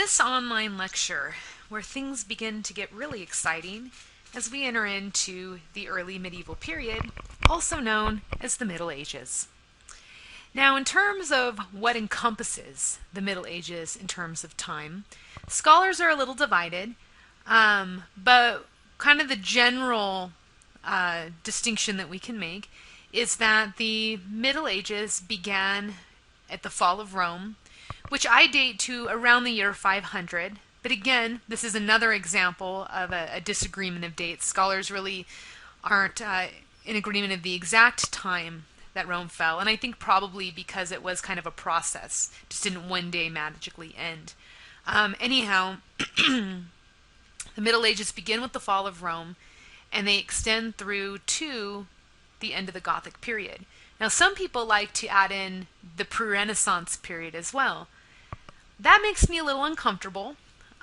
this online lecture where things begin to get really exciting as we enter into the early medieval period, also known as the Middle Ages. Now, in terms of what encompasses the Middle Ages in terms of time, scholars are a little divided, but kind of the general distinction that we can make is that the Middle Ages began at the fall of Rome, which I date to around the year 500. But again, this is another example of a disagreement of dates. Scholars really aren't in agreement of the exact time that Rome fell, and I think probably because it was kind of a process, just didn't one day magically end. Anyhow, the Middle Ages begin with the fall of Rome, and they extend through to the end of the Gothic period. Now, some people like to add in the pre-Renaissance period as well. That makes me a little uncomfortable.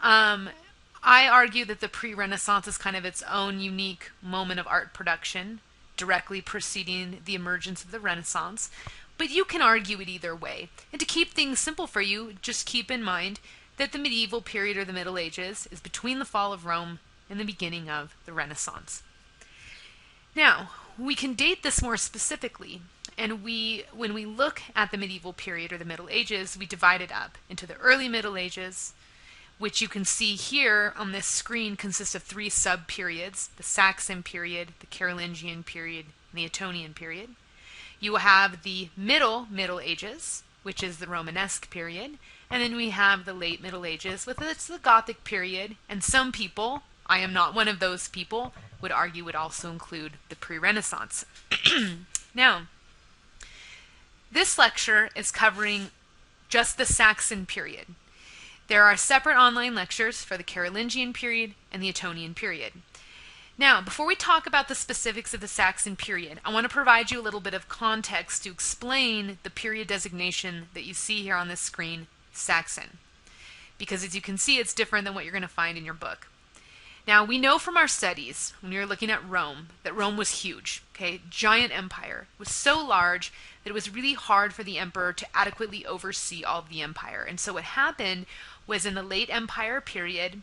I argue that the pre-Renaissance is kind of its own unique moment of art production, directly preceding the emergence of the Renaissance, but you can argue it either way. And to keep things simple for you, just keep in mind that the medieval period or the Middle Ages is between the fall of Rome and the beginning of the Renaissance. Now, we can date this more specifically, and when we look at the medieval period or the Middle Ages, we divide it up into the early Middle Ages, which you can see here on this screen consists of three sub-periods: the Saxon period, the Carolingian period, and the Ettonian period. You will have the Middle Ages, which is the Romanesque period, and then we have the late Middle Ages, with it's the Gothic period, and some people, I am not one of those people, would argue would also include the pre-Renaissance. Now, this lecture is covering just the Saxon period. There are separate online lectures for the Carolingian period and the Ettonian period. Now, before we talk about the specifics of the Saxon period, I want to provide you a little bit of context to explain the period designation that you see here on this screen, Saxon. Because as you can see, it's different than what you're going to find in your book. Now, we know from our studies, when you're looking at Rome, that Rome was huge, okay? Giant empire. It was so large that it was really hard for the emperor to adequately oversee all of the empire. And so what happened was in the late empire period,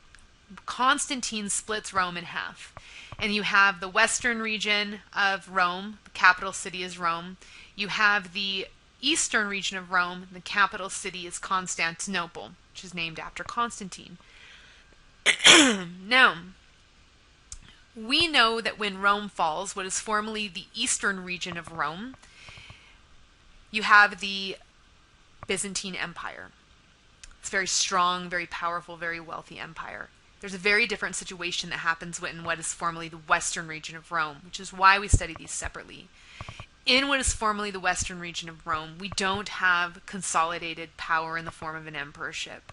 Constantine splits Rome in half. And you have the western region of Rome, the capital city is Rome. You have the eastern region of Rome, the capital city is Constantinople, which is named after Constantine. Now, we know that when Rome falls, what is formerly the eastern region of Rome, you have the Byzantine Empire. It's a very strong, very powerful, very wealthy empire. There's a very different situation that happens in what is formerly the western region of Rome, which is why we study these separately. In what is formerly the western region of Rome, we don't have consolidated power in the form of an emperorship.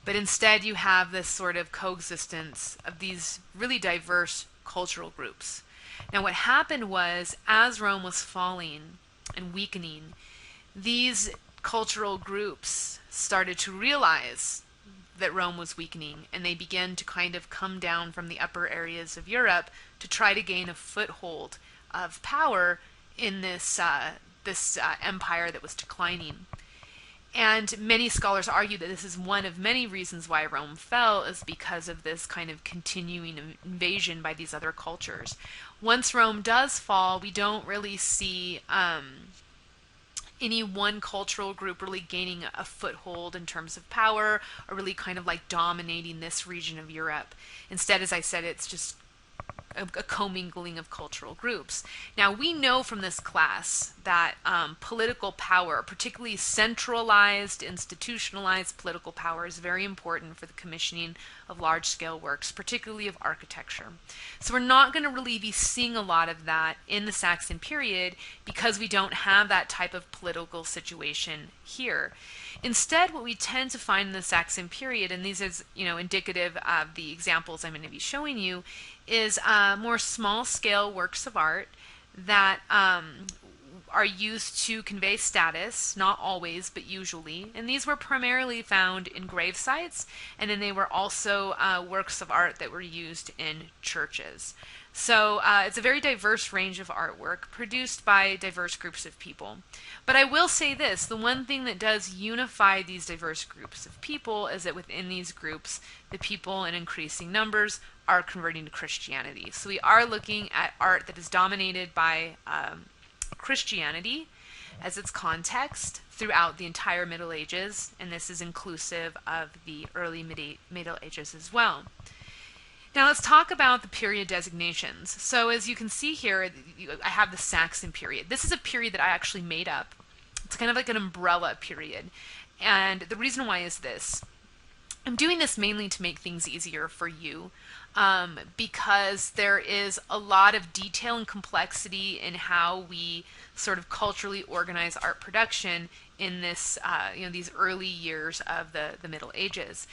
But instead you have this sort of coexistence of these really diverse cultural groups. Now what happened was, as Rome was falling and weakening, these cultural groups started to realize that Rome was weakening, and they began to kind of come down from the upper areas of Europe to try to gain a foothold of power in this empire that was declining. And many scholars argue that this is one of many reasons why Rome fell, is because of this kind of continuing invasion by these other cultures. Once Rome does fall, we don't really see any one cultural group really gaining a foothold in terms of power, or really kind of like dominating this region of Europe. Instead, as I said, it's just a commingling of cultural groups. Now, we know from this class that political power, particularly centralized, institutionalized political power, is very important for the commissioning of large-scale works, particularly of architecture. So we're not going to really be seeing a lot of that in the Saxon period because we don't have that type of political situation here. Instead, what we tend to find in the Saxon period, and these is indicative of the examples I'm going to be showing you, is more small-scale works of art that are used to convey status, not always, but usually. And these were primarily found in grave sites, and then they were also works of art that were used in churches. So it's a very diverse range of artwork produced by diverse groups of people. But I will say this, the one thing that does unify these diverse groups of people is that within these groups, the people in increasing numbers are converting to Christianity. So we are looking at art that is dominated by Christianity as its context throughout the entire Middle Ages, and this is inclusive of the early Middle Ages as well. Now let's talk about the period designations. So as you can see here, I have the Saxon period. This is a period that I actually made up. It's kind of like an umbrella period. And the reason why is this. I'm doing this mainly to make things easier for you, because there is a lot of detail and complexity in how we sort of culturally organize art production in this, these early years of the Middle Ages.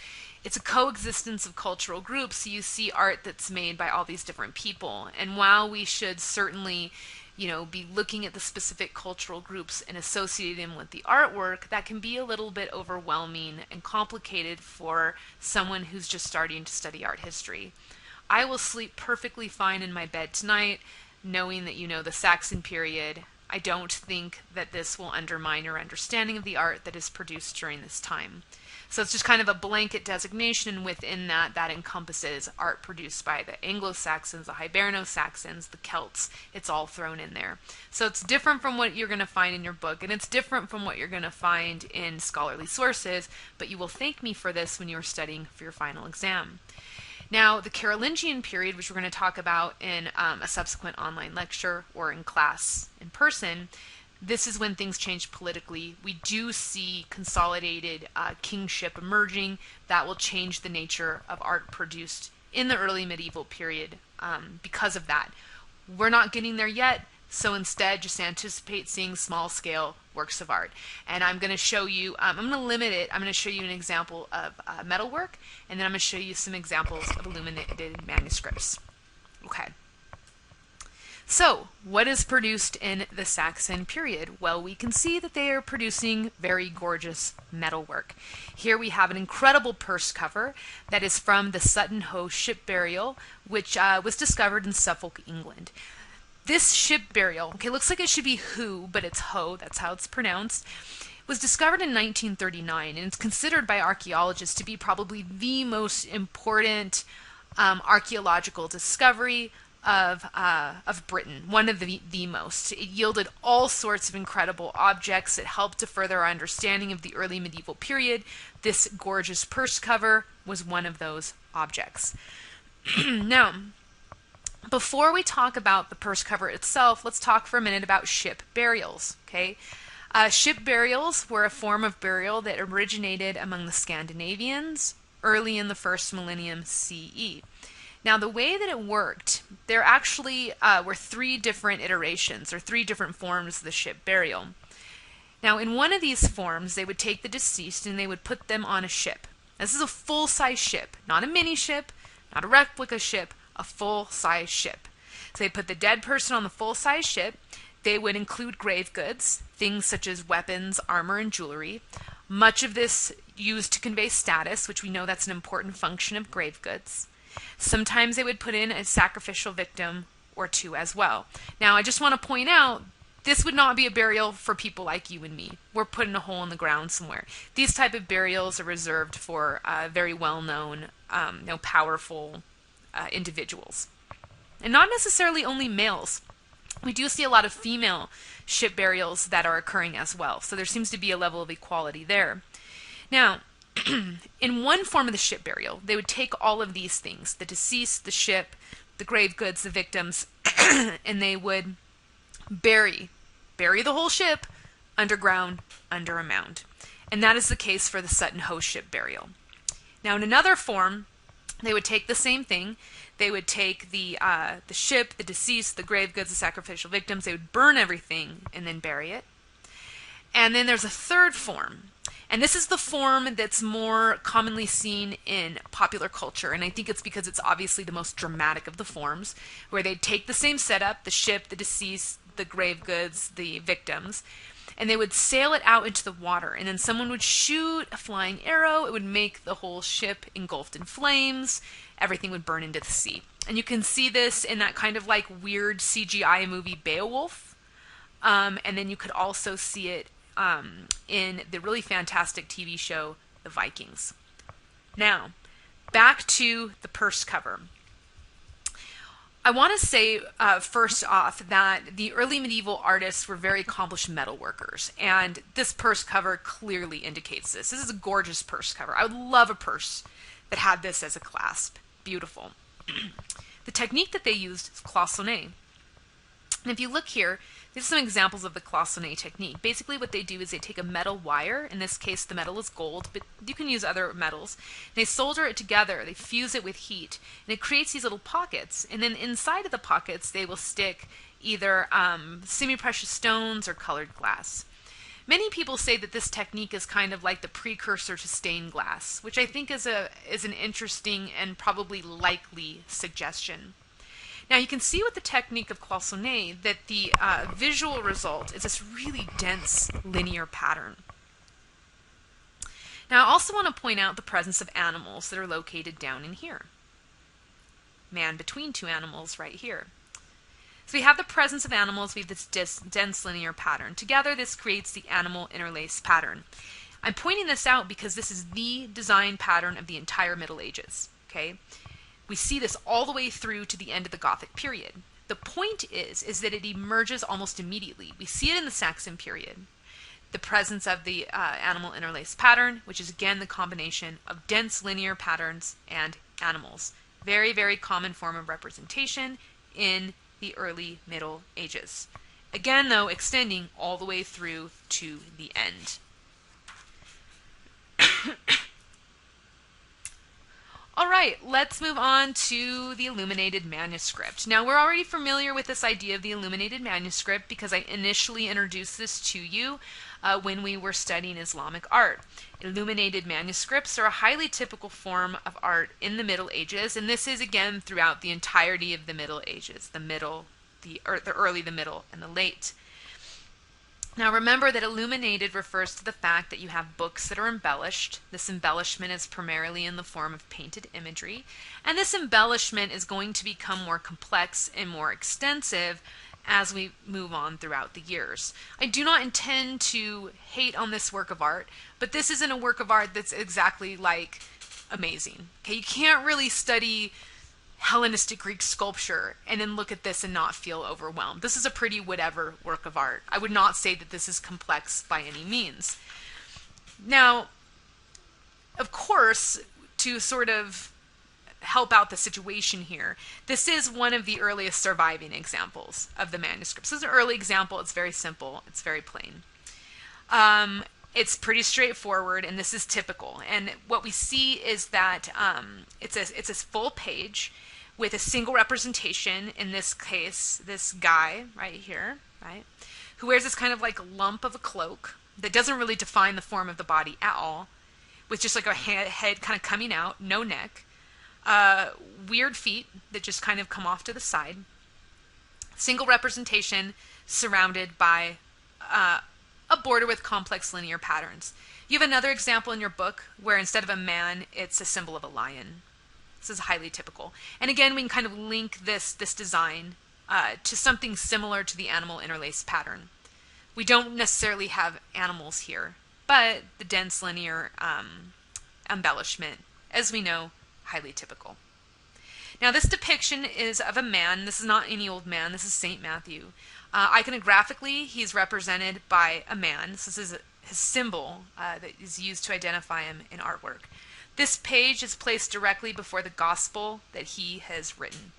It's a coexistence of cultural groups, so you see art that's made by all these different people. And while we should certainly, be looking at the specific cultural groups and associating them with the artwork, that can be a little bit overwhelming and complicated for someone who's just starting to study art history. I will sleep perfectly fine in my bed tonight, knowing that you know the Saxon period. I don't think that this will undermine your understanding of the art that is produced during this time. So it's just kind of a blanket designation, and within that encompasses art produced by the Anglo-Saxons, the Hiberno-Saxons, the Celts. It's all thrown in there. So it's different from what you're going to find in your book, and it's different from what you're going to find in scholarly sources, but you will thank me for this when you're studying for your final exam. Now, the Carolingian period, which we're going to talk about in a subsequent online lecture or in class in person, this is when things change politically. We do see consolidated kingship emerging that will change the nature of art produced in the early medieval period because of that. We're not getting there yet, so instead just anticipate seeing small-scale works of art. And I'm going to show you, I'm going to limit it, I'm going to show you an example of metalwork, and then I'm going to show you some examples of illuminated manuscripts. Okay. So, what is produced in the Saxon period? Well, we can see that they are producing very gorgeous metalwork. Here we have an incredible purse cover that is from the Sutton Hoo ship burial, which was discovered in Suffolk, England. This ship burial, okay, looks like it should be Who, but it's Ho, that's how it's pronounced, was discovered in 1939, and it's considered by archaeologists to be probably the most important archaeological discovery of Britain, one of the most. It yielded all sorts of incredible objects. It helped to further our understanding of the early medieval period. This gorgeous purse cover was one of those objects. Now, before we talk about the purse cover itself, let's talk for a minute about ship burials. Okay, ship burials were a form of burial that originated among the Scandinavians early in the first millennium CE. Now, the way that it worked, there actually were three different iterations or three different forms of the ship burial. Now, in one of these forms, they would take the deceased and they would put them on a ship. This is a full-size ship, not a mini ship, not a replica ship, a full-size ship. So they put the dead person on the full-size ship. They would include grave goods, things such as weapons, armor, and jewelry. Much of this used to convey status, which we know that's an important function of grave goods. Sometimes they would put in a sacrificial victim or two as well. Now, I just want to point out, this would not be a burial for people like you and me. We're putting a hole in the ground somewhere. These type of burials are reserved for very well-known, powerful individuals. And not necessarily only males. We do see a lot of female ship burials that are occurring as well. So there seems to be a level of equality there. Now, in one form of the ship burial, they would take all of these things, the deceased, the ship, the grave goods, the victims, and they would bury the whole ship underground under a mound. And that is the case for the Sutton Hoo ship burial. Now, in another form, they would take the same thing. They would take the ship, the deceased, the grave goods, the sacrificial victims. They would burn everything and then bury it. And then there's a third form. And this is the form that's more commonly seen in popular culture, and I think it's because it's obviously the most dramatic of the forms, where they take the same setup, the ship, the deceased, the grave goods, the victims, and they would sail it out into the water, and then someone would shoot a flying arrow. It would make the whole ship engulfed in flames. Everything would burn into the sea. And you can see this in that kind of like weird CGI movie Beowulf. And then you could also see it in the really fantastic TV show The Vikings. Now, back to the purse cover. I want to say first off that the early medieval artists were very accomplished metal workers, and this purse cover clearly indicates this. This is a gorgeous purse cover. I would love a purse that had this as a clasp. Beautiful. The technique that they used is cloisonné. And if you look here, these are some examples of the cloisonné technique. Basically what they do is they take a metal wire, in this case the metal is gold, but you can use other metals, and they solder it together, they fuse it with heat, and it creates these little pockets, and then inside of the pockets they will stick either semi-precious stones or colored glass. Many people say that this technique is kind of like the precursor to stained glass, which I think is an interesting and probably likely suggestion. Now you can see with the technique of cloisonné that the visual result is this really dense linear pattern. Now I also want to point out the presence of animals that are located down in here. Man between two animals right here. So we have the presence of animals, we have this dense linear pattern. Together this creates the animal interlace pattern. I'm pointing this out because this is the design pattern of the entire Middle Ages. Okay? We see this all the way through to the end of the Gothic period. The point is that it emerges almost immediately. We see it in the Saxon period. The presence of the animal interlace pattern, which is again the combination of dense linear patterns and animals. Very, very common form of representation in the early Middle Ages. Again, though, extending all the way through to the end. All right, let's move on to the Illuminated Manuscript. Now, we're already familiar with this idea of the Illuminated Manuscript because I initially introduced this to you when we were studying Islamic art. Illuminated manuscripts are a highly typical form of art in the Middle Ages, and this is again throughout the entirety of the Middle Ages, the early, the middle, and the late. Now remember that illuminated refers to the fact that you have books that are embellished. This embellishment is primarily in the form of painted imagery, and this embellishment is going to become more complex and more extensive as we move on throughout the years. I do not intend to hate on this work of art, but this isn't a work of art that's exactly like amazing. Okay, you can't really study Hellenistic Greek sculpture and then look at this and not feel overwhelmed. This is a pretty whatever work of art. I would not say that this is complex by any means. Now, of course, to sort of help out the situation here, this is one of the earliest surviving examples of the manuscripts. This is an early example. It's very simple. It's very plain. It's pretty straightforward, and this is typical. And what we see is that it's a full page with a single representation, in this case, this guy right here, right, who wears this kind of like lump of a cloak that doesn't really define the form of the body at all, with just like a head kind of coming out, no neck, weird feet that just kind of come off to the side, single representation surrounded by a border with complex linear patterns. You have another example in your book where instead of a man, it's a symbol of a lion. This is highly typical. And again, we can kind of link this design to something similar to the animal interlace pattern. We don't necessarily have animals here, but the dense linear embellishment, as we know, highly typical. Now this depiction is of a man. This is not any old man. This is St. Matthew. Iconographically, he's represented by a man. This is his symbol that is used to identify him in artwork. This page is placed directly before the gospel that he has written.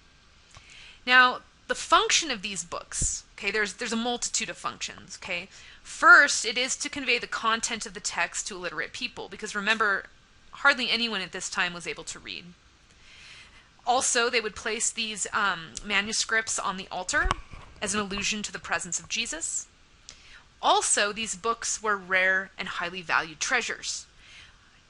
Now, the function of these books, okay, there's a multitude of functions, okay. First, it is to convey the content of the text to illiterate people, because remember, hardly anyone at this time was able to read. Also, they would place these manuscripts on the altar as an allusion to the presence of Jesus. Also, these books were rare and highly valued treasures.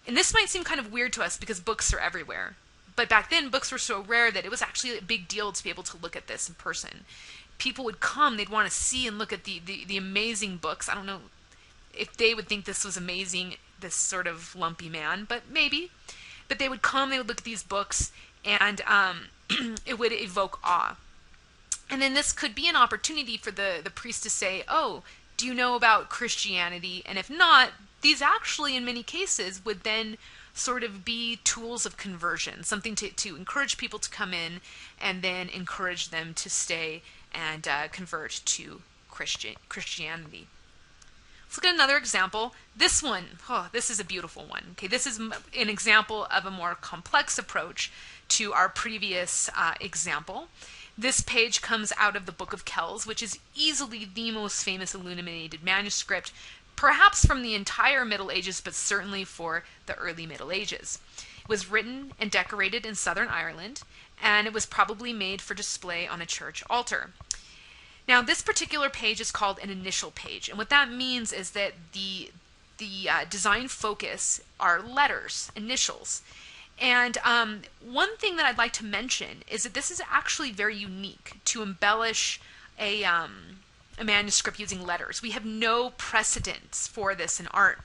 And this might seem kind of weird to us because books are everywhere. But back then, books were so rare that it was actually a big deal to be able to look at this in person. People would come, they'd want to see and look at the amazing books. I don't know if they would think this was amazing, this sort of lumpy man, but maybe. But they would come, they would look at these books, and it would evoke awe. And then this could be an opportunity for the priest to say, oh, do you know about Christianity? And if not, these actually, in many cases, would then sort of be tools of conversion, something to encourage people to come in and then encourage them to stay and convert to Christianity. Let's look at another example. This one, this is a beautiful one. Okay, this is an example of a more complex approach to our previous example. This page comes out of the Book of Kells, which is easily the most famous illuminated manuscript, perhaps from the entire Middle Ages, but certainly for the early Middle Ages. It was written and decorated in Southern Ireland, and it was probably made for display on a church altar. Now, this particular page is called an initial page, and what that means is that the design focus are letters, initials. And one thing that I'd like to mention is that this is actually very unique to embellish a manuscript using letters. We have no precedents for this in art.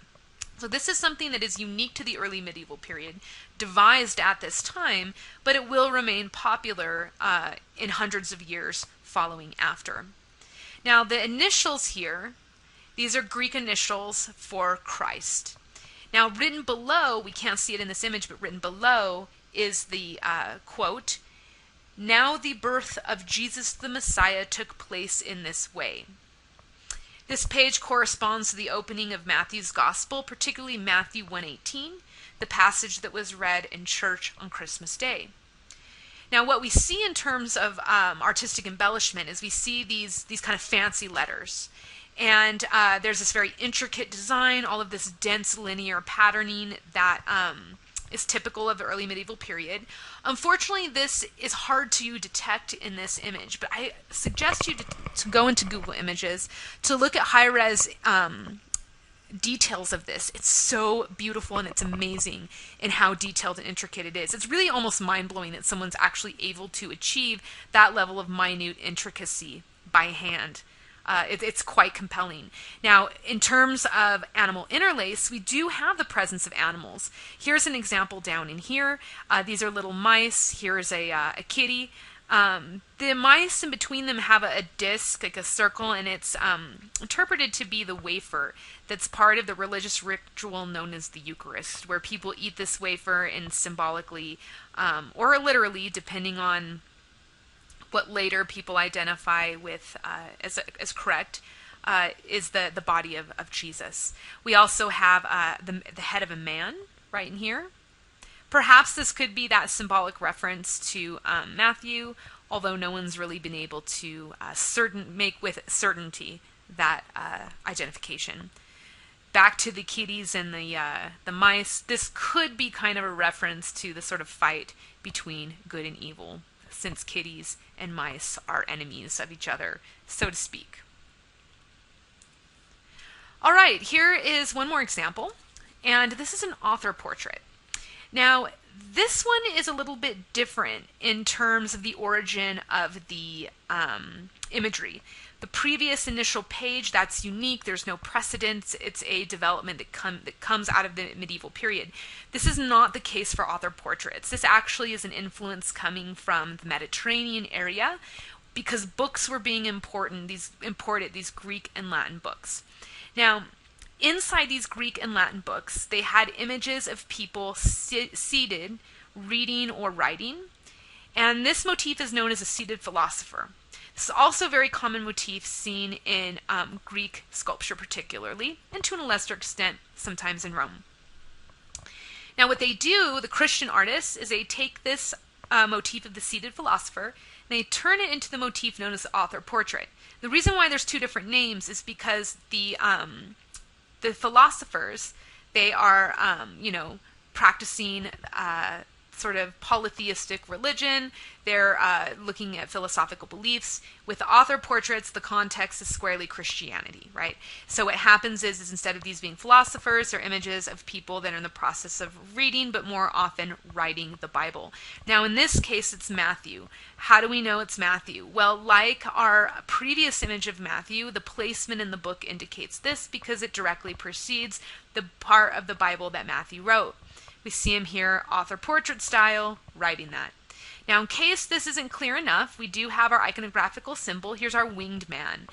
So this is something that is unique to the early medieval period, devised at this time, but it will remain popular in hundreds of years following after. Now, the initials here, these are Greek initials for Christ. Now, written below, we can't see it in this image, but written below is the quote, "Now the birth of Jesus the Messiah took place in this way." This page corresponds to the opening of Matthew's Gospel, particularly Matthew 1:18, the passage that was read in church on Christmas Day. Now, what we see in terms of artistic embellishment is we see these kind of fancy letters. And there's this very intricate design, all of this dense linear patterning that is typical of the early medieval period. Unfortunately, this is hard to detect in this image, but I suggest you to go into Google Images to look at high-res details of this. It's so beautiful and it's amazing in how detailed and intricate it is. It's really almost mind-blowing that someone's actually able to achieve that level of minute intricacy by hand. It's quite compelling. Now, in terms of animal interlace, we do have the presence of animals. Here's an example down in here. These are little mice. Here's a kitty. The mice in between them have a disc, like a circle, and it's interpreted to be the wafer that's part of the religious ritual known as the Eucharist, where people eat this wafer and symbolically or literally, depending on what later people identify with as correct, is the body of Jesus. We also have the head of a man right in here. Perhaps this could be that symbolic reference to Matthew, although no one's really been able to make with certainty that identification. Back to the kitties and the mice, this could be kind of a reference to the sort of fight between good and evil, since kitties and mice are enemies of each other, so to speak. All right, here is one more example, and this is an author portrait. Now, this one is a little bit different in terms of the origin of the imagery. The previous initial page, that's unique. There's no precedence. It's a development that comes out of the medieval period. This is not the case for author portraits. This actually is an influence coming from the Mediterranean area because books were being imported, these Greek and Latin books. Now, inside these Greek and Latin books, they had images of people seated, reading or writing, and this motif is known as a seated philosopher. This is also a very common motif seen in Greek sculpture particularly, and to a lesser extent, sometimes in Rome. Now what they do, the Christian artists, is they take this motif of the seated philosopher, and they turn it into the motif known as the author portrait. The reason why there's two different names is because the philosophers, they are, practicing sort of polytheistic religion. They're looking at philosophical beliefs. With the author portraits, the context is squarely Christianity, right? So what happens is instead of these being philosophers, they're images of people that are in the process of reading, but more often writing the Bible. Now, in this case, it's Matthew. How do we know it's Matthew? Well, like our previous image of Matthew, the placement in the book indicates this because it directly precedes the part of the Bible that Matthew wrote. We see him here, author portrait style, writing that. Now, in case this isn't clear enough, we do have our iconographical symbol. Here's our winged man.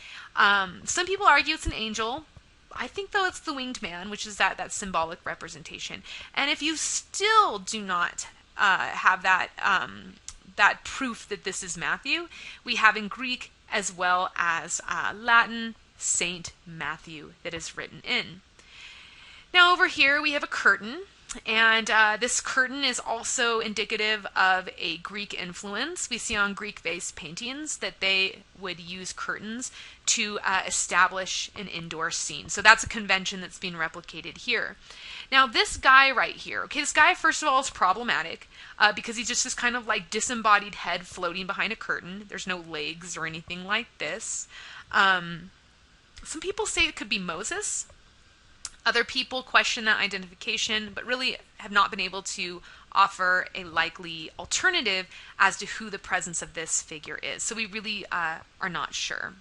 Some people argue it's an angel. I think, though, it's the winged man, which is that symbolic representation. And if you still do not have that proof that this is Matthew, we have in Greek as well as Latin, Saint Matthew that is written in. Now, over here, we have a curtain. And this curtain is also indicative of a Greek influence. We see on Greek-based paintings that they would use curtains to establish an indoor scene. So that's a convention that's being replicated here. Now, this guy right here, okay, this guy, first of all, is problematic because he's just this kind of like disembodied head floating behind a curtain. There's no legs or anything like this. Some people say it could be Moses. Other people question that identification, but really have not been able to offer a likely alternative as to who the presence of this figure is. So we really are not sure.